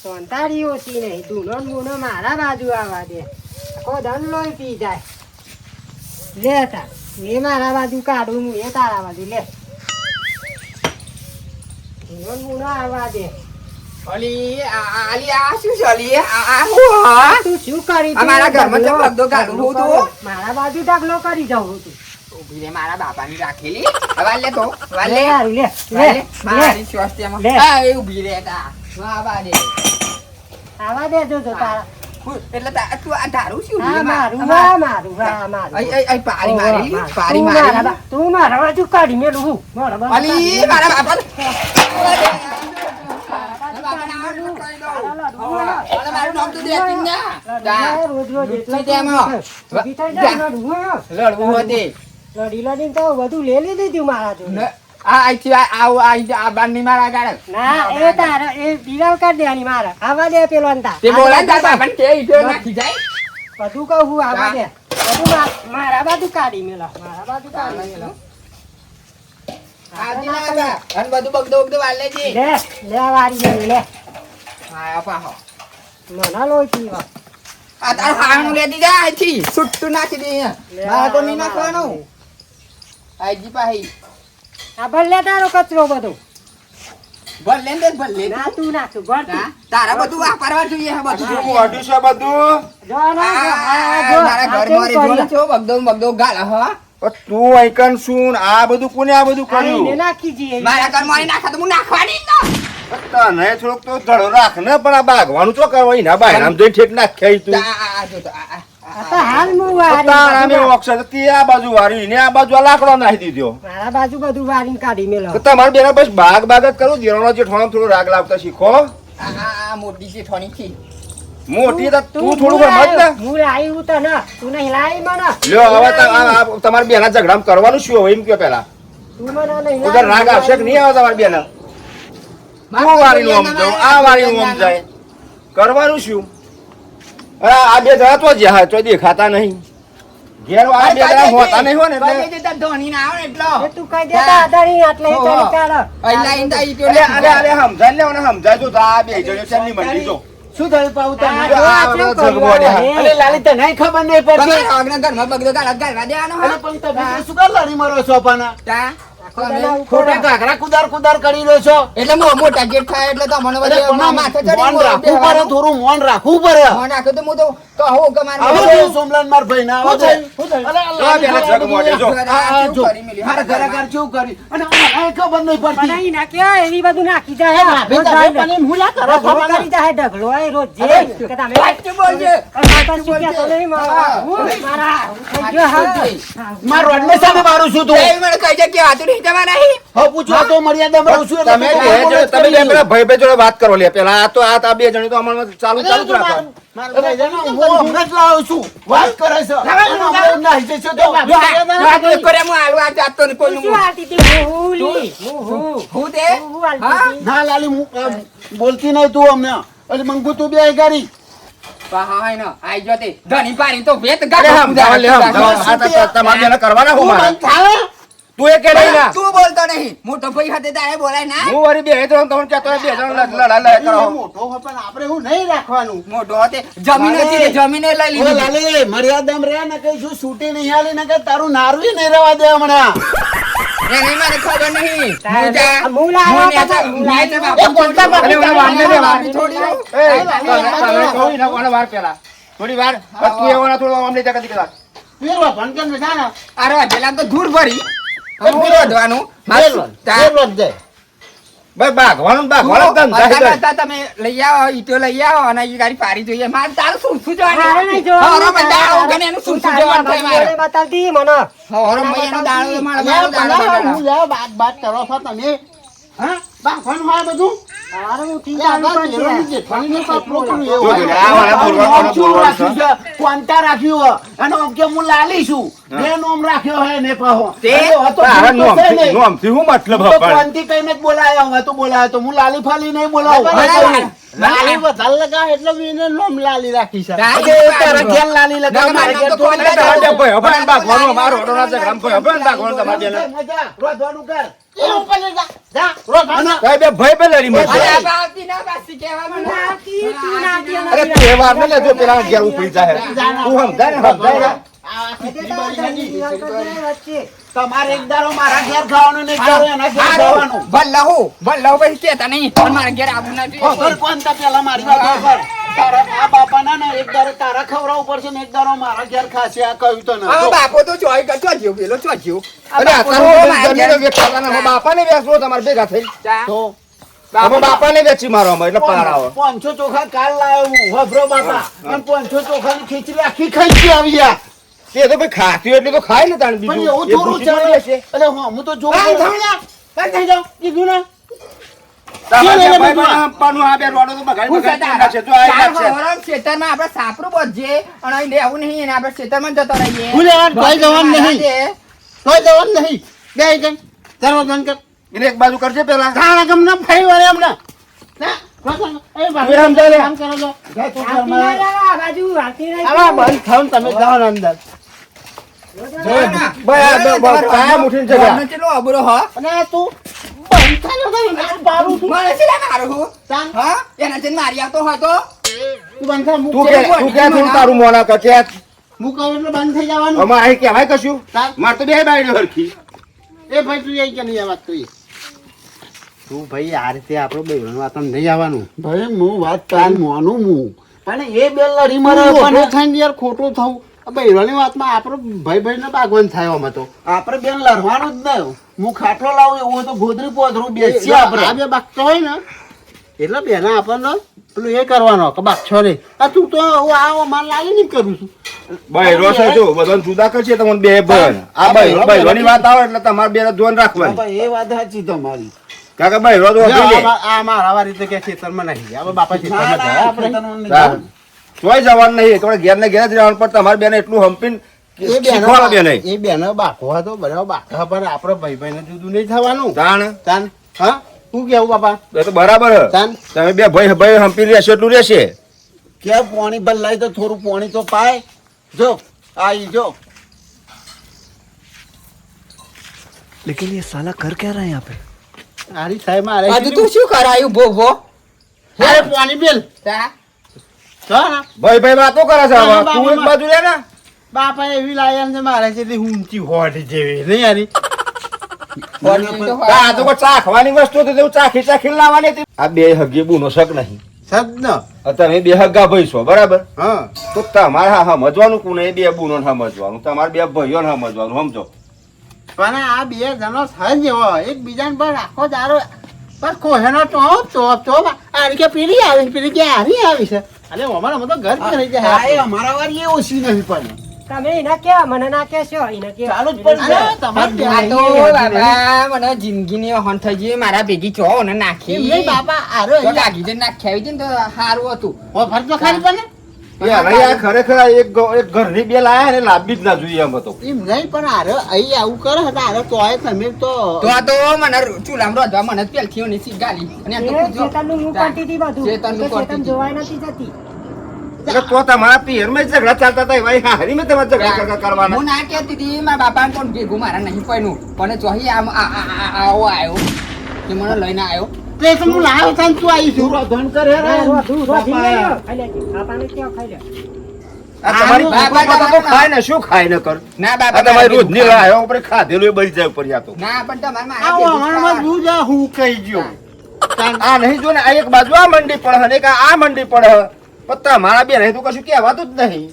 સોંતાડી ઓછી નહીં દૂનો ને બૂનો મારા બાજુ આવવા દે આખો ધન લોહી પી જાય લે તાર એ મારા બાજુ કાઢું હું એ તારા બાજુ લે દૂનો ને બૂનો આવવા દે અલી આ શું છે અલી આ હું હા તું શું કરી અમારા ઘરમાં તો બધો ગાડું હું તો મારા બાજુ ઢગલો કરી જાઉં તું ઉભી રે મારા બાપાની રાખેલી હવે લે તો વાલે લે હારું, લે લે મારી સ્વાસ્થ્યમાં લે. હા એ ઉભી રે તા વાવા દે આવા દે જો તારા એટલે તું આ ધારું શું હા મારું હા મારું હા મારું આઈ પારી મારી પારી તું મારી મારા તું મારા બાજુ કાઢી મેલું હું મારા બાજુ અલી મારા બાપા મારું નામ તો દેખીન ના રોજ રોજ એટલા તેમાં ઊભી થઈ જા, લડવું હતી લડી લડીને તો બધું લે લીધી તું મારા જોડે. આ આઈ આ બારની મારા ગાડે ના એ તારા એ દિલાવ કરી દેવાની મારા આવા દે પેલો અંતા તે બોલા તા બાપન કે ઈટો નાખી જાય બધું કહું હું આવા દે બધું મારા બાજુ કાઢી મેલા મારા બાજુ કાઢી મેલા આજી ના બા અન બધું બગદો વાલે જી લે લે વારી લે લે હા પાહો મને લોહી પીવા આ તાર હાણું લેતી જા આથી સુટ્ટુ નાખી દે મારા તો ની નાખવાનું આજી પાહી આ ભલે તારો કચરો બધો ભલે ને ભલે ના તું નાખું ભરતી તારા બધું વાપરવા જોઈએ હે બધું શું વાઢ્યું છે બધું? જો ના જો, આ જો મારા આ ઘર કેવું મારી જોઈ કર્યું? છો બગદો ગાળ હા પણ તું આઈકન શું ને આ બધું કોને આ બધું આ એને કર્યું? નાખી જઈએ મારા ઘર મારી નાખા તો હું નાખવાની જ ન તને થોડોક તો ધડો રાખ ને પણ આ બાગવાનું તો કરવા એના બાયનામ જઈને ઠેક નાખ્યા તું. આ જો તો આ તો હાલ હું વારી તારા મેં બધું ઓક્સર તે આ બાજુ વારી ને આ બાજુ આ લાકડો નાખી દીધો. મારા બાજુ બધું વારીને કાઢી મેલો તો તમારે બેના બસ બાગ જ કરું દેવાનો જેઠવાનો થોડો રાગ લાવતા શીખો. આ મોટી છે થોડી થી મોટી તો તું થોડું ઘર મત ને. હું લાવી હું તો ના તું નહીં લાવી મને લ્યો હવે તમારે બેના ઝઘડામાં કરવાનું શું હવે એમ કયો પેલા તું મને નહીં ઉધર રાગ આવશે કે નહીં આવે તમારે બેના? તું વારીનું આમ જાઉં, આ વારીનું આમ જાય કરવાનું શું? અરે આ બે જણા તો જ્યાં તો દેખાતા નહીં ઘેર આ બે જણા હોતા નહીં હોય ને એટલે ધોની ના આવે એટલો એ તું કહી દેતા આધારી આટલે હો, ચાલી હો. કાઢો અલ્લા ઇંદા ઈટો અરે સમજાય લે મને સમજાય તો આ બે જણો શેની મંડી જો શું થયું પાઉ આ તને? જો આ કેમ કર્યું આ અરે લાલી તને નહીં ખબર નહીં પડતી તમારા ઘરમાં બગડો ગાળવા દેવાનો અરે પણ તમે શું કર લડી મરો છો પાના તા ખોટા ઘાઘરા કુદાર કરી રહ્યો છો એટલે મોટા જેટ થાય એટલે તમને અરે બધે પણ માથે મોન રાખવું પડે થોડું મોન રાખવું પડે મોન રાખો તો હું તો કહું કે મારે આવો જો સોમલાન માર ભાઈ ના આવો શું થયું? અરે આ પેલા જગ મોઢે જો. આ જો કરી મેલી. મારા ઘરે કેવું કરી અને મને ખબર નહીં પડતી બનાવી નાખ્યો એવી બધું નાખી જાય ભાભી તમે પણ એમ હુલા કરો છો ઢગલો મને? કરી જાય ઢગલો એ રોજ જે અરે, કે તમે સાચું બોલજે. માતા શું કહેતો નહીં મારા હું મારા થઈ ગયો હા માર રોડને સામે મારું છું તું એ મને કહી દે કે વાતું નહીં જવા નહીં હો પૂછો તો મર્યાદામાં રહું છું એટલે તમે તું બે આમ જણ- જ તમે બે કરી. પેલા ભાઈ જોડે વાત કરો લે પેલા આ બે જણ તો અમારે ચાલુ અરે ચાલુ જ તું રાખો. મારા ભાઈ જાણે હું હમણાં જ લાવ્યો છું વાત કરે છે અને હમણાં નાહી જશે તો વાત નહીં કરે હું આલુ આ જાતો ને તું કોઈનું શું હાલતી હતી હું લી હું હું તે હું હાલતી હા? હતી ના લાલી હું બોલતી નહીં તું અમને અરે મંગુ તું બે ગાડી હા ને આઈ જો તે ધણી પાડી તો વેત અરે ગાડો સમજાવો લે, સમજાવો. આ તો તમારે બેને કરવાના હું મારે? તું એ કે નહીં ના તું બોલતો નહીં મોટો ભાઈ સાથે તારે બોલાય ના હું વળી બે જણ તમને કહેતો હોય, બે જણ લડાઈ કરો. મોટો હોય પણ આપણે એવું નહીં રાખવાનું મોટો તે જમીન હતી તે જમીને લઈ ઓય લીધી લાલી મર્યાદામાં રહે ને કઈ શું છૂટી નહીં આલી ને કે તારું નારવી નહીં રહેવા દે હમણાં એને મને ખબર નહીં તારે હું જા હું લાવ્યો હું પાછા, નેતા- હું નેતા લાવ્યો. બાપુ કોણતા બાપુ? અરે ઓલા વાંદે દે, વાંદે થોડી થોડી એ, તમે કહું ને કોને વાર પેલા થોડી વાર પણ તું એવાના થોડું આમ લઈ જા કદી કદાચ. પીરવા ભણકન બેઠા ને અરે પેલા તો ધૂળ ભરી હવે હું રોધવાનું પીરવા જ જાય ભાઈ ભાગવાનું ને ભાગવાનું જ ધંધા છે. બધા તમે લઈ આવો ઈટો લઈ આવો અને એ ગાડી પાડી જોઈએ મારે તારું શું શું મારે નહીં જોવાનું જોવાનું. હરો દાડો ગણે એનું શું શું જોવાનું થાય મારે બતાવતી મને હરો મૈયાનો દાડો મારે યાર, દાડો પેલા હું યાર બાત કરો છો તમે હા બાફવાનું હોય બધું મારે ઉઠી એ આગળ જવાનું પેલોની પડશે. જેઠાણીને તો આપણું કર્યું જો, એવું. જો, આ વાળા બોલવાનું, આમ શું બોલવાનું છે. રાખ્યું છે? કોન્ટા રાખ્યું હોય. અને આમ કે હું લાલી છું બે નોમ રાખ્યો હોય ને પાહો. તે? અરે, હવે તો તારા ભૂલ તો છે નોમથી- નહીં. નોમથી શું મતલબ હું તો પણ? કોન્તી કહીને જ બોલાયો હવે તું બોલાયો તો હું લાલી ફાલી નહીં બોલાવું બરાબર. લાલી વધારે લગાવે એટલે મેં એને નોમ લાલી રાખી છે લાલી અરે, પાડી તારા દો. ઘેર લાલી લગાવ મારે ઘેર તો અરે, તમારે બે ભાઈ હવે ને ભાગવાનું, અમારો ઓટોના ઝઘડામાં ભાઈ હવે ને ભાગવાનું તમારે બેને. મજા રોધવાનું કર એ ઉપર લઈ જા જા રોધવાનું ભાઈ બે ભાઈ બે લડી મળશે. અરે આ બાવતી ના બાસી કહેવા મને. ઈ તું ના દે અરે તહેવાર ને લેજો પેલા ઘેર ઉપડી જાય તું સમજાય ને સમજાય ને આ કેટલી બધી નથી. દિવાલ પર જાય વચ્ચે. તમારે એક દાડો મારા ઘેર ખાવાનું નહીં કરો એના ઘેર જવાનું. ભલ્લાહુ ભાઈ કેતા નહીં પણ મારા ઘેર આવું નથી ખબર કોણ તા પેલા મારી વાત ખબર. તારા આ બાપાના ને એક દાડો તારા ખવડાવવું પડશે ને એક દાડો મારા ઘેર ખાશે આ કહ્યું તો આ ને બાપો તો ચોજ્યો પેલો ચોજ્યો અરે અત્યારે જમીને વેચવાના બાપાને વેચવો તમારે ભેગા થઈ તો અમે બાપાને વેચી મારવામાં એટલે પાર આવે 500 ચોખા કાલ લાવ્યો હું વભરો બાપા અને 500 ચોખાની ખીચડી આખી ખાઈ આવી આ તે તો ભાઈ ખાતી હોય એટલે તો ખાય ને તાણ પણ બીજું એવું એ થોડું ભૂસી ચાલે થોડી હશે. એટલે હું તો જોઉં બંધ છું. બંધ થઈ જાઓ કીધું ને તમારે ચાલે, ભાઈ બધું. બને આપવાનું આ બે રોડો તો બગાડી હું બગાડી કહેતા નાખશે. જો આ ચાર નાખશે. વરસ ખેતરમાં આપણે સાપરું બોધીએ અને અહીં લેવું નહીં અને આપણે ખેતરમાં જતો રહીએ હું લેવાનું, કોઈ જવાનું નહીં. આજે કોઈ જવાનું નહીં બે જણ ચાલો બંધ કર એને એક બાજુ કરજે પેલા તારા ગમના ફાઈ વળે હમણાં ના, રોશન, એ બાપુ, તું સમજાય ને? કામ કરો છો. જાય તો આવતી ઘરમાં. ના જાઓ, આ બાજુ આવતી નહીં. આવા બંધ થાવ ને તમે જાઓ ને અંદર ભાઈ આ કાયા મુઠીને જગા. ઘરનો કેટલો અબરો હ અને આ તું બંધ થાય ને કઈ ના પાડું છું. મને છે મારું હું ચાલ, હા એના જઈને મારી આવતો હોય તો તું બંધ થા, તું મૂક. કે તું કે તું તારું મોના કર કે મૂક હવે એટલે બંધ થઈ જવાનું. અમારે અહીં કહેવાય કશું ચાલ. મારે તો બે બાયડીઓ હરખી એ ભાઈ તું એ કે નહીં આ વાત તો એ તું ભાઈ આ રીતે આપણો બેવણ વાત નહીં આવવાનું ભાઈ હું વાત તારી મોનું હું પણ એ બે લડી મરે પણ ખાઈને યાર ખોટું થવું બેવણની વાતમાં આપણો ભાઈ ભાઈ ને બાગવાન થાય આમાં તો આપણે બેન લડવાનું જ નહીં હું ખાટલો લાવું એવું તો ગોદરી પોધરું બેસી આપણે આ બે બાગતો હોય ને એટલે બેના આપણને પેલું એ કરવાનો કે બાગછો નહીં આ તું તો આ માર લાવી નહીં કરું છું બૈરો છે જો બધાને જુદા કરશે તમને બે બન આ બૈરોની વાત આવે એટલે તમારે બે ધ્યાન રાખવાનું એ વાત સાચી તમારી કારણ કે બૈરો તો વગી લે. આ મારા રીતે કે ખેતરમાં નહીં હવે બાપા ખેતરમાં જાય આપણે હા. તોય જવાનું નહીં થોડા ઘેર ને ઘેર જ રહેવાનું પણ તમારે બેને એટલું હંપીને શીખવાડો બેને. એ બેનો બાકો હતો બરાબર બાકા પર આપણે ભાઈ ભાઈ ને જુદું નહીં થવાનું તાણ તાન હા તું કેવું બાપા એ તો બરાબર હ. તાન તમે બે ભાઈ ભાઈ હંપી રહેશો એટલું રહેશે કે પાણી બદલાય તો થોડું પાણી તો પાય જો આઈ જો लेकिन ये साला कर क्या रहा है यहाँ पे? આરી સાહેબ મારે હજુ તું શું કરાયું ભોગવો અરે પાણી બેલ તા હા ભાઈ ભાઈ વાતો કરે છે હવે બાબા, તું એક બાજુ રે ને બાપા એવી લાયા છે મારે છે ઊંચી હોટ જેવી નહીં યારી આ તો કોઈ ચાખવાની વસ્તુ હતી તેવું ચાખી ચાખી લાવવાની હતી આ બે હગી બુનો શક નહીં સદ ન આ તમે બે હગા ભાઈ છો બરાબર હા તો તમારે હા સમજવાનું કોને એ બે બુનો સમજવાનું તમારે બે ભાઈઓ સમજવાનું સમજો પણ આ બે જણો થાય જેવો એકબીજાને પર આખો દારો પર કોહેનો ટોપ આ કે પીડી આવી પીડી કે હારી આવી છે અરે અમારા તો ઘર જ રહી જાય અમારા વાળી એ ઓછી નહીં પણ તમે એના કેવા મને ના કહેશો એના કેવા ચાલુ જ પડી જાય તમારે આ તો બાબા મને જિંદગીની હન થઈ ગઈ મારા ભેગી ચો ને નાખી એમ નહીં બાપા આરો તો કાગી જઈને નાખી આવી હતી ને તો સારું હતું ફરજ તો ખાલી પણ એ નહીં આ ખરેખર એક ઘરની બે લાયા ને લાંબી જ ના જોઈએ એમ હતો એમ નહીં પણ આરો અહીં આવું કરે હતા આરો તોય તમે તો તો મને ચૂલામાં રોધવા મને જ પેલથી ઓની સીટ ગાલી અને આ તો એ પૂછો. શેતાનનું મું કરતી હતી બધું. શેતાનનું કે શેતાન કરતી હતી. જોવાય નથી જતી. એટલે તો તમારા પિયરમાં જ ઝઘડા ચાલતા હતા ભાઈ હારી મેં તમારે ઝઘડા કરવાના હું ના કહેતી હતી મારા બાપાને કોણ ભેગું મારા નહીં પડ્યું પણ ચોહી આવો આવ્યો કે મને લઈને આવ્યો તે તો હું લાવ્યો તને તું આવી છું ધન કરે રોધું, રોધી લઈ લો. ખાઈ લેજે. બાપાને કેવો ખાઈ લે. આ તમારી બાબા, કુકુ તો ખાય ને શું ખાય ન કર ના આ બાપા તમારી રોજની લાયો ઉપર ખાધેલું એ બળી જાય ઉપર યા તો ના પણ તમારે મારા આવો ભેગું અમારામાં ખાવાનું. તું જા હું કહી ગયો આ નહીં જો ને આ એક બાજુ આ મંડી પડે અને એક આ મંડી પડે પણ તમારા બે નહીં તો કશું કહેવાતું જ નહીં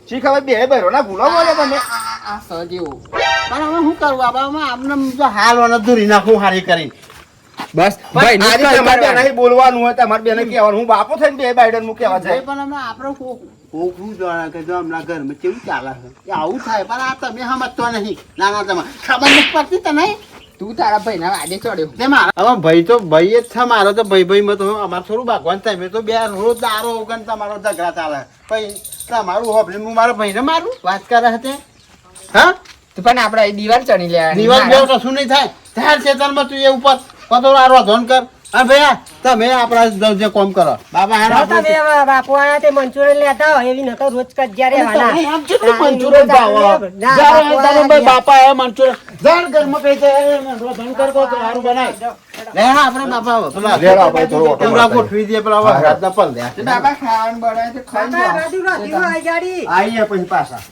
શી ખબર બે બહેરો ના ભૂલો બોલે તમે આ સજેવું. પણ હવે શું કરું બાબા આમને જો હાલવાના દૂરી નાખું હારી કરીને બસ ભાઈ આજે તમારે બે નહીં બોલવાનું હોય તમારે બે નહીં કહેવાનું હું બાપો થઈને બે બાઈડન હું કહેવા ભાઈ જાય પણ અમે આપણે કોકરું જાણે કે જો હમણાં ઘરમાં કેવું ચાલે છે કે આવું થાય પણ આ તમે સમજતો નહીં નાના તમે ખબર નથી પડતી તને તું તારા ભાઈના વાદે ચડ્યો તે મારા હવે ભાઈ તો ભાઈ જ છે મારો તો ભાઈ માં તો અમારે થોડું ભાગવાન થાય મેં તો બે રોજ દારો ઉગન તમારો ઝઘડા ચાલે પછી તમારું હોબલી હું મારા ભાઈને મારું વાત કરે છે હા તો પણ આપણે દિવાલ ચણી લેવાની દિવસ બે કશું નહીં થાય ત્યાર ખેતરમાં તું એ ઉપર પતોડ આરો ધોન કર હા ભૈયા તમે આપણા જે કોમ કરો બાબા હારા જાઓ તમે હવે બાપુ આયા તે મંચુરિયન લેતા હોય એવી નકર રોજ કજ્યા રહેવાના. એમ કેટલું મંચુરિયન ભાવ ના, જાઓ બાપુ તારો આયા ભાઈ બાપા એ મંચુરિયન જાણ ઘરમાં કહી દે ધન કર કો તો સારું બનાય લે હા આપણે બાપા પેલા લેરા ભાઈ થોડો ઓટો કેમરા મારતા. ગોઠવી દે પેલા હા, હા. હાથના પલ દે તે બાબા ખાવાનું બનાવે છે ખાઈ બાપા, જાઓ. બાજુ રાખ્યું હોય ગાડી. આઈએ પછી પાછા